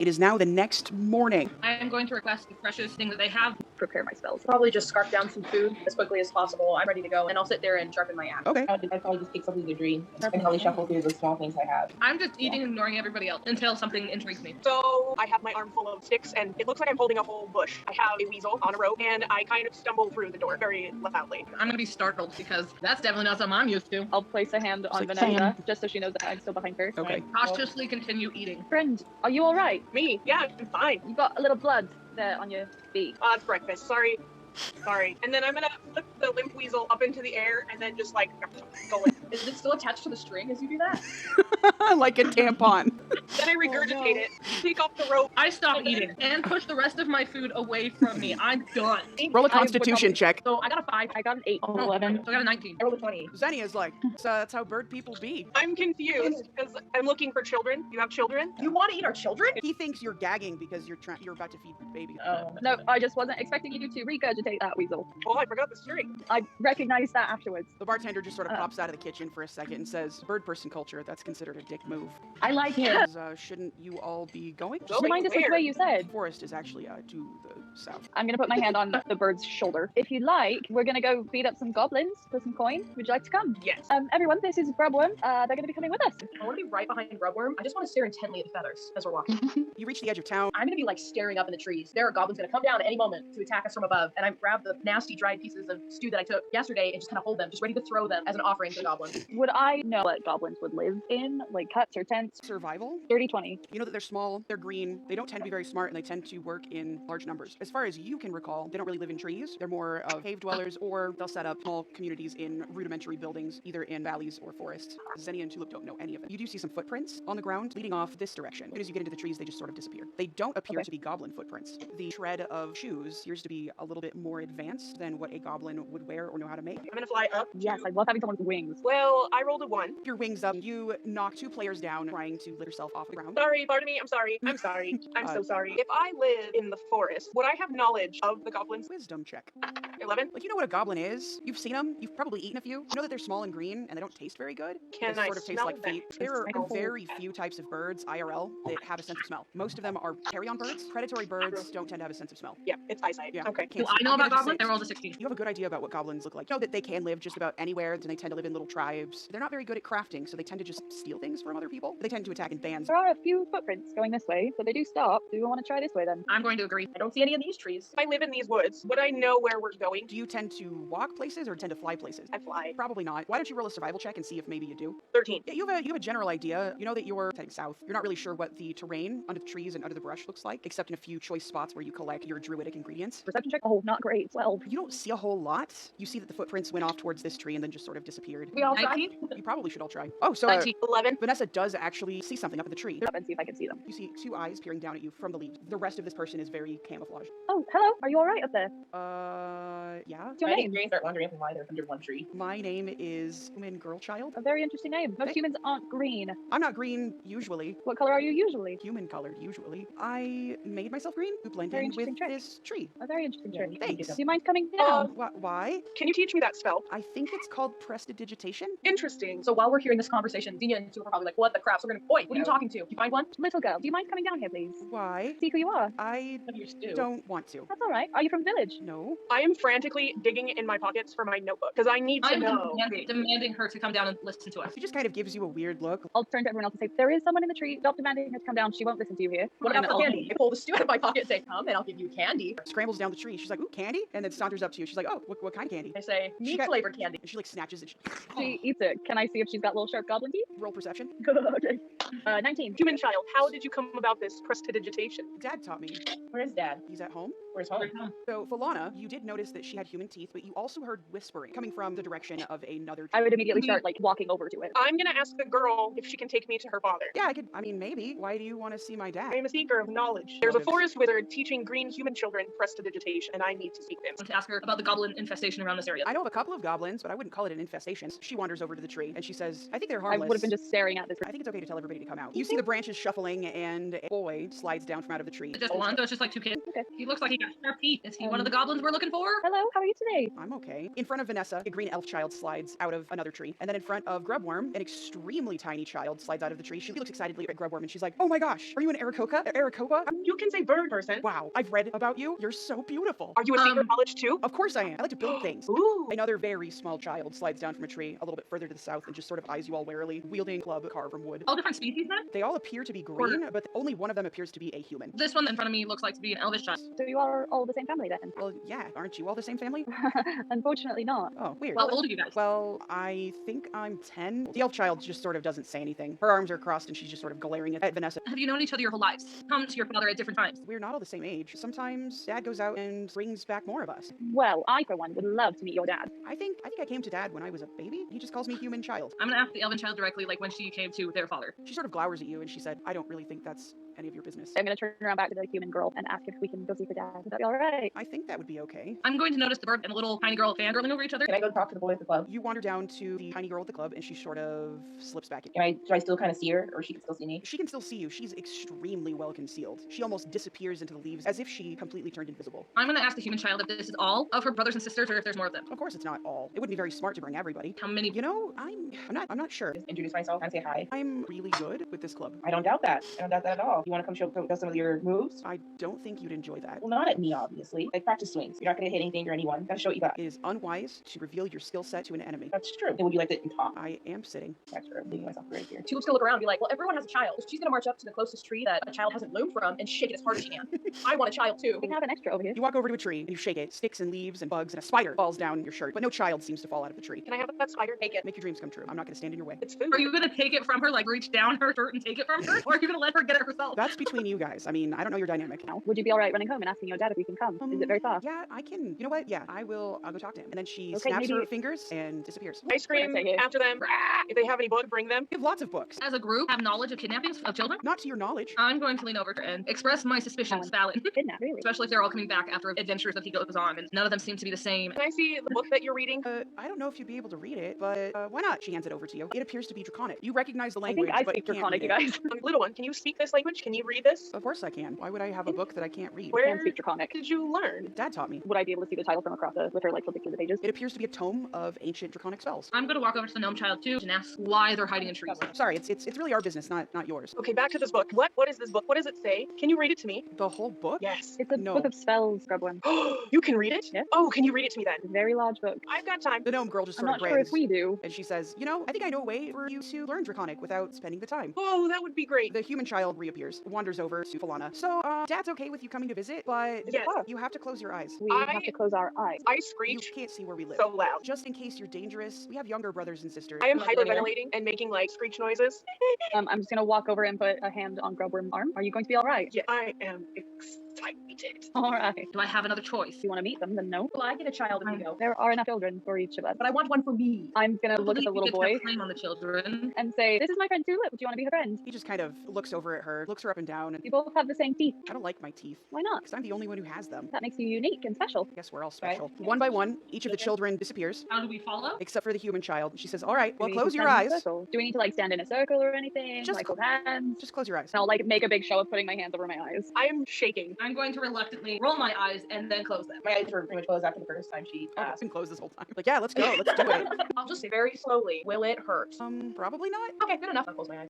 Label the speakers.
Speaker 1: It is now the next morning.
Speaker 2: I am going to request the freshest thing that they have.
Speaker 3: Prepare my spells. Probably just scarf down some food as quickly as possible. I'm ready to go, and I'll sit there and sharpen my axe.
Speaker 1: Okay.
Speaker 4: I'd probably just take something to drink and probably shuffle through the small things I have.
Speaker 2: I'm just eating and ignoring everybody else until something intrigues me.
Speaker 5: So I have my arm full of sticks, and it looks like I'm holding a whole bush. I have a weasel on a rope, and I kind of stumble through the door very loudly.
Speaker 2: I'm gonna be startled because that's definitely not something I'm used to.
Speaker 3: I'll place a hand on Vanessa, just so she knows that I'm still behind her.
Speaker 1: Okay.
Speaker 2: Cautiously continue eating.
Speaker 3: Friend, are you alright?
Speaker 5: Me? Yeah, I'm fine.
Speaker 3: You got a little blood there on your feet.
Speaker 5: It's breakfast. Sorry. And then I'm gonna flip the limp weasel up into the air and then just like go in.
Speaker 3: Is it still attached to the string as you do that?
Speaker 1: Like a tampon.
Speaker 5: Then I regurgitate it, take off the rope.
Speaker 2: I stop eating and push the rest of my food away from me. I'm done.
Speaker 1: Roll a constitution check.
Speaker 3: So I got a 5. I got an 8.
Speaker 4: 11.
Speaker 2: So I got a 19.
Speaker 3: I rolled a 20.
Speaker 1: Xenia's like, that's how bird people be.
Speaker 5: I'm confused because I'm looking for children. You have children?
Speaker 3: You want to eat our children?
Speaker 1: He thinks you're gagging because you're about to feed the baby.
Speaker 3: No, I just wasn't expecting you to regurgitate that weasel.
Speaker 5: Oh, I forgot the string.
Speaker 3: I recognized that afterwards.
Speaker 1: The bartender just sort of pops out of the kitchen for a second and says, bird person culture, that's considered a dick move.
Speaker 3: I like it.
Speaker 1: Shouldn't you all be going?
Speaker 5: Going
Speaker 3: Remind us which
Speaker 5: where?
Speaker 3: way you said.
Speaker 1: The forest is actually to the south.
Speaker 3: I'm gonna put my hand on the bird's shoulder. If you like, we're gonna go beat up some goblins for some coin. Would you like to come?
Speaker 5: Yes.
Speaker 3: Everyone, this is Grubworm. They're gonna be coming with us.
Speaker 6: I want to be right behind Grubworm. I just want to stare intently at the feathers as we're walking.
Speaker 1: You reach the edge of town.
Speaker 6: I'm going to be like staring up in the trees. There are goblins going to come down at any moment to attack us from above. And I grab the nasty dried pieces of stew that I took yesterday and just kind of hold them, just ready to throw them as an offering to the goblins.
Speaker 3: Would I know what goblins would live in, like huts or tents?
Speaker 1: Survival.
Speaker 3: 30-20.
Speaker 1: You know that they're small, they're green, they don't tend to be very smart, and they tend to work in large numbers. As far as you can recall, they don't really live in trees. They're more of cave dwellers, or they'll set up small communities in rudimentary buildings, either in valleys or forests. Xenia and Tulip don't know any of it. You do see some footprints on the ground leading off this direction. As soon as you get into the trees, they just sort of disappear. They don't appear to be goblin footprints. The tread of shoes appears to be a little bit more advanced than what a goblin would wear or know how to make.
Speaker 5: I'm gonna fly up.
Speaker 3: Yes, I love having someone with wings.
Speaker 5: Well, I rolled a 1.
Speaker 1: Your wings up, you knock 2 players down, trying to lift yourself off the ground.
Speaker 5: Sorry, pardon me. I'm sorry. I'm sorry. I'm so sorry. If I live in the forest, would I have knowledge of the goblins?
Speaker 1: Wisdom check.
Speaker 5: 11?
Speaker 1: Like, you know what a goblin is? You've seen them. You've probably eaten a few. You know that they're small and green and they don't taste very good.
Speaker 5: Can
Speaker 1: They
Speaker 5: I
Speaker 1: sort of taste
Speaker 5: smell
Speaker 1: like
Speaker 5: them?
Speaker 1: feet. There are very few types of birds, IRL, that have a sense of smell. Most of them are carrion birds. Predatory birds don't tend to have a sense of smell.
Speaker 5: Yeah, it's eyesight.
Speaker 1: Yeah.
Speaker 5: Okay.
Speaker 2: Do
Speaker 1: Can't
Speaker 2: I
Speaker 1: see.
Speaker 2: know
Speaker 1: I'll give
Speaker 2: about
Speaker 1: it a
Speaker 2: goblins?
Speaker 1: 6.
Speaker 2: I rolled a 16.
Speaker 1: You have a good idea about what goblins look like. You know that they can live just about anywhere, and they tend to live in little tribes. They're not very good at crafting, so they tend to just steal things from other people. They tend to attack in bands.
Speaker 3: There are a few footprints going this way, but they do stop. Do we want to try this way then?
Speaker 2: I'm going to agree.
Speaker 6: I don't see any of these trees.
Speaker 5: If I live in these woods, would I know where we're going?
Speaker 1: Do you tend to walk places or tend to fly places?
Speaker 5: I fly.
Speaker 1: Probably not. Why don't you roll a survival check and see if maybe you do?
Speaker 5: 13.
Speaker 1: Yeah, you have a general idea. You know that you're heading south. You're not really sure what the terrain under the trees and under the brush looks like, except in a few choice spots where you collect your druidic ingredients.
Speaker 3: Perception check? Oh, not great. 12.
Speaker 1: You don't see a whole lot. You see that the footprints went off towards this tree and then just sort of disappeared.
Speaker 3: We all try?
Speaker 2: 19?
Speaker 1: You probably should all try. Oh, so
Speaker 2: 19.
Speaker 5: 11.
Speaker 1: Vanessa does actually see something up in the tree.
Speaker 3: Up and see if I can see them.
Speaker 1: You see 2 eyes peering down at you from the leaves. The rest of this person is very camouflaged.
Speaker 3: Oh, hello. Are you alright up there?
Speaker 1: Yeah.
Speaker 3: What's your
Speaker 4: I
Speaker 3: name?
Speaker 4: think start wondering why they're under one tree.
Speaker 1: My name is Human Girl Child.
Speaker 3: A very interesting name. Most
Speaker 1: Hey.
Speaker 3: humans aren't green.
Speaker 1: I'm not green usually.
Speaker 3: What color are you usually?
Speaker 1: Human colored usually. I made myself green to blend
Speaker 3: Very
Speaker 1: in with
Speaker 3: interesting trick.
Speaker 1: this tree.
Speaker 3: A very interesting
Speaker 4: Yeah,
Speaker 3: trick.
Speaker 1: Thanks.
Speaker 3: Do you mind coming down?
Speaker 1: Why?
Speaker 5: Can you teach me that spell?
Speaker 1: I think it's called prestidigitation.
Speaker 5: Interesting.
Speaker 6: So while we're hearing this conversation, Xenia and Sue are probably like, what the crap? So we're going to, oi, what are you talking to? You find one?
Speaker 3: Little girl, do you mind coming down here, please?
Speaker 1: Why?
Speaker 3: See who you are.
Speaker 1: I
Speaker 4: What do you do?
Speaker 1: don't want to.
Speaker 3: That's alright. Are you from village?
Speaker 1: No.
Speaker 5: I am frantically digging in my pockets for my notebook because I need to
Speaker 2: I'm
Speaker 5: know.
Speaker 2: demanding her to come down and listen to us.
Speaker 1: She just kind of gives you a weird look.
Speaker 3: I'll turn to everyone else and say, there is someone in the tree. Stop demanding her to come down. She won't listen to you here.
Speaker 6: What about for candy? I pull the stew out of my pocket and say, come and I'll give you candy.
Speaker 1: Scrambles down the tree. She's like, ooh, candy? And then saunters up to you. She's like, oh, what kind of candy?
Speaker 6: I say,
Speaker 1: She
Speaker 6: meat
Speaker 1: got-
Speaker 6: flavored candy.
Speaker 1: And she like snatches it.
Speaker 3: She eats it. Can I see if she's got little sharp goblin teeth?
Speaker 1: Roll perception.
Speaker 3: Okay. 19.
Speaker 5: Human child, how did you come about this prestidigitation?
Speaker 1: Dad taught me.
Speaker 4: Where's Dad?
Speaker 1: He's at home.
Speaker 4: Where's home?
Speaker 1: So, Falana, you did notice that she had human teeth, but you also heard whispering coming from the direction of another
Speaker 3: I would immediately start like walking over to it.
Speaker 5: I'm gonna ask the girl if she can take me to her father.
Speaker 1: Yeah, I mean, maybe. Why do you want to see my dad?
Speaker 5: I am a seeker of knowledge. There's a
Speaker 1: Motives.
Speaker 5: forest wizard teaching green human children prestidigitation, and I need to speak to him.
Speaker 2: To ask her about the goblin infestation around this area.
Speaker 1: I know of a couple of goblins, but I wouldn't call it an infestation. She wanders over to the tree and she says, I think they're
Speaker 3: I
Speaker 1: harmless.
Speaker 3: would have been just staring at this.
Speaker 1: I think it's okay to tell everybody to come out. You see the branches shuffling, and a boy slides down from out of the tree.
Speaker 2: Just one, so it's just like two kids.
Speaker 3: Okay.
Speaker 2: He looks like he got sharp teeth. Is he one of the goblins we're looking for?
Speaker 3: Hello, how are you today?
Speaker 1: I'm okay. In front of Vanessa, a green elf child slides out of another tree. And then in front of Grubworm, an extremely tiny child slides out of the tree. She looks excitedly at Grubworm and she's like, oh my gosh, are you an Aarakocra?
Speaker 5: You can say bird person.
Speaker 1: Wow, I've read about you. You're so beautiful.
Speaker 5: Are you a secret college too?
Speaker 1: Of course I am. I like to build things.
Speaker 5: Ooh.
Speaker 1: Another very small child slides down from a tree a little bit further to the south and just sort of eyes you all warily, wielding a club carved from wood.
Speaker 2: All different species then?
Speaker 1: They all appear to be green, but only one of them appears to be a human.
Speaker 2: This one in front of me looks like to be an elvish child.
Speaker 3: So you are all the same family then?
Speaker 1: Well, yeah, aren't you all the same family?
Speaker 3: Unfortunately not.
Speaker 1: Oh, weird.
Speaker 2: How old are you guys?
Speaker 1: Well, I think I'm 10. The elf child just sort of doesn't say anything. Her arms are crossed and she's just sort of glaring at Vanessa.
Speaker 2: Have you known each other your whole lives? Come to your father at different times.
Speaker 1: We're not all the same age. Sometimes Dad goes out and brings back more of us.
Speaker 3: Well, I for one would love to meet your dad.
Speaker 1: I think I came to Dad when I was a baby. He just calls me human child.
Speaker 2: I'm gonna ask the elven child directly, like when she came to their father.
Speaker 1: She sort of glowers at you and she said, I don't really think that's any of your business.
Speaker 3: I'm gonna turn around back to the human girl and ask if we can go see her dad. Would that be alright?
Speaker 1: I think that would be okay.
Speaker 2: I'm going to notice the bird and the little tiny girl fangirling over each other.
Speaker 4: Can I go talk to the boy at the club?
Speaker 1: You wander down to the tiny girl at the club and she sort of slips back in.
Speaker 4: Do I still kind of see her, or she can still see me?
Speaker 1: She can still see you. She's extremely well concealed. She almost disappears into the leaves as if she completely turned invisible.
Speaker 2: I'm gonna ask the human child if this is all of her brothers and sisters or if there's more of them.
Speaker 1: Of course it's not all. It would be very smart to bring everybody.
Speaker 2: How many?
Speaker 1: You know, I'm not sure.
Speaker 4: Just introduce myself and say hi.
Speaker 1: I'm really good with this club.
Speaker 4: I don't doubt that. I don't doubt that at all. You want to come show some of your moves?
Speaker 1: I don't think you'd enjoy that.
Speaker 4: Well, not at me, obviously. Like practice swings. You're not going to hit anything or anyone. Gotta show what you got.
Speaker 1: It is unwise to reveal your skill set to an enemy.
Speaker 4: That's true. Then would you like to talk?
Speaker 1: I am sitting.
Speaker 4: That's true. I'm leaving myself right here.
Speaker 6: She looks to look around and be like, well, everyone has a child. So she's gonna march up to the closest tree that a child hasn't bloomed from and shake it as hard as she can. I want a child too.
Speaker 3: We can have an extra over here.
Speaker 1: You walk over to a tree and you shake it. Sticks and leaves and bugs and a spider falls down your shirt, but no child seems to fall out of the tree.
Speaker 5: Can I have that spider? Take it.
Speaker 1: Make your dreams come true. I'm not going to stand in your way.
Speaker 5: It's food.
Speaker 2: Are you gonna take it from her, like reach down her shirt and take it from her? Or are you gonna let her get it herself?
Speaker 1: That's between you guys. I mean, I don't know your dynamic.
Speaker 3: Now, would you be alright running home and asking your dad if we can come? Is it very far?
Speaker 1: Yeah, I can. You know what? Yeah, I will. I'll go talk to him. And then she
Speaker 3: Okay,
Speaker 1: snaps
Speaker 3: maybe-
Speaker 1: her fingers and disappears.
Speaker 5: I scream
Speaker 3: Take it.
Speaker 5: after them. "Rah!" If they have any book, bring them.
Speaker 1: We have lots of books.
Speaker 2: As a group, have knowledge of kidnappings of children?
Speaker 1: Not to your knowledge.
Speaker 2: I'm going to lean over to her and express my suspicions valid.
Speaker 3: Kidnap, really?
Speaker 2: Especially if they're all coming back after adventures that he goes on, and none of them seem to be the same.
Speaker 5: Can I see the book that you're reading?
Speaker 1: I don't know if you'd be able to read it, but why not? She hands it over to you. It appears to be Draconic. You recognize the
Speaker 3: I
Speaker 1: language,
Speaker 3: think I
Speaker 1: but
Speaker 3: speak
Speaker 1: you can't
Speaker 3: Draconic, you
Speaker 1: read it.
Speaker 3: guys.
Speaker 5: Little one, can you speak this language? Can you read this?
Speaker 1: Of course I can. Why would I have a book that I can't read?
Speaker 3: I
Speaker 5: Where
Speaker 3: can speak Draconic.
Speaker 5: did you learn?
Speaker 1: Dad taught me.
Speaker 3: Would I be able to see the title from across the with her like flipping through the pages?
Speaker 1: It appears to be a tome of ancient Draconic spells.
Speaker 2: I'm gonna walk over to the gnome child too and ask why they're hiding in trees.
Speaker 1: Sorry, it's really our business, not yours.
Speaker 5: Okay, back to this book. What is this book? What does it say? Can you read it to me?
Speaker 1: The whole book?
Speaker 5: Yes.
Speaker 3: It's a
Speaker 1: No.
Speaker 3: book of spells, Grubworm.
Speaker 5: You can read it?
Speaker 3: Yeah.
Speaker 5: Oh, can you read it to me then?
Speaker 3: It's a very large book.
Speaker 5: I've got time.
Speaker 1: The gnome girl just
Speaker 3: I'm
Speaker 1: sort
Speaker 3: not
Speaker 1: of
Speaker 3: sure if
Speaker 1: grins.
Speaker 3: we do.
Speaker 1: And she says, you know, I think I know a way for you to learn Draconic without spending the time.
Speaker 5: Oh, that would be great.
Speaker 1: The human child reappears, wanders over to Falana. So, Dad's okay with you coming to visit, but
Speaker 5: Yes.
Speaker 1: you have to close your eyes.
Speaker 3: We
Speaker 5: I-
Speaker 3: have to close our eyes.
Speaker 5: I
Speaker 1: You
Speaker 5: screech
Speaker 1: can't see where we live.
Speaker 5: so loud.
Speaker 1: Just in case you're dangerous, we have younger brothers and sisters.
Speaker 5: I am
Speaker 3: Not going anywhere.
Speaker 5: hyperventilating and making like screech noises.
Speaker 3: I'm just gonna walk over and put a hand on Grubworm's arm. Are you going to be alright?
Speaker 5: Yeah, I am excited.
Speaker 3: Alright.
Speaker 2: Do I have another choice?
Speaker 3: If you want to meet them, then no.
Speaker 6: Well, I get a child if you go.
Speaker 3: There are enough children for each of us.
Speaker 6: But I want one for me.
Speaker 3: I'm gonna look at the little boy
Speaker 2: Claim on the children.
Speaker 3: and say, this is my friend Tulip. Do you want to be her friend?
Speaker 1: He just kind of looks over at her, looks her up and down, and
Speaker 3: You both have the same teeth.
Speaker 1: I don't like my teeth.
Speaker 3: Why not?
Speaker 1: Because I'm the only one who has them.
Speaker 3: That makes you unique and special.
Speaker 1: I guess we're all special. One by one, each of the children disappears,
Speaker 2: How do we follow?
Speaker 1: except for the human child. She says, all right, well,
Speaker 3: Do we need
Speaker 1: close
Speaker 3: to
Speaker 1: your
Speaker 3: stand in a
Speaker 1: eyes.
Speaker 3: circle? Do we need to like stand in a circle or anything?
Speaker 1: Just
Speaker 3: like hold hands?
Speaker 1: Just close your eyes.
Speaker 3: And I'll like make a big show of putting my hands over my eyes.
Speaker 5: I am shaking.
Speaker 2: I'm going to reluctantly roll my eyes and then close them.
Speaker 4: My eyes were pretty much closed after the first time she
Speaker 1: Oh, it's
Speaker 4: asked.
Speaker 1: been closed this whole time. Like, yeah, let's go. Let's do it.
Speaker 6: I'll just say very slowly, will it hurt?
Speaker 1: Probably not.
Speaker 6: Okay, good enough. I'll close my eyes.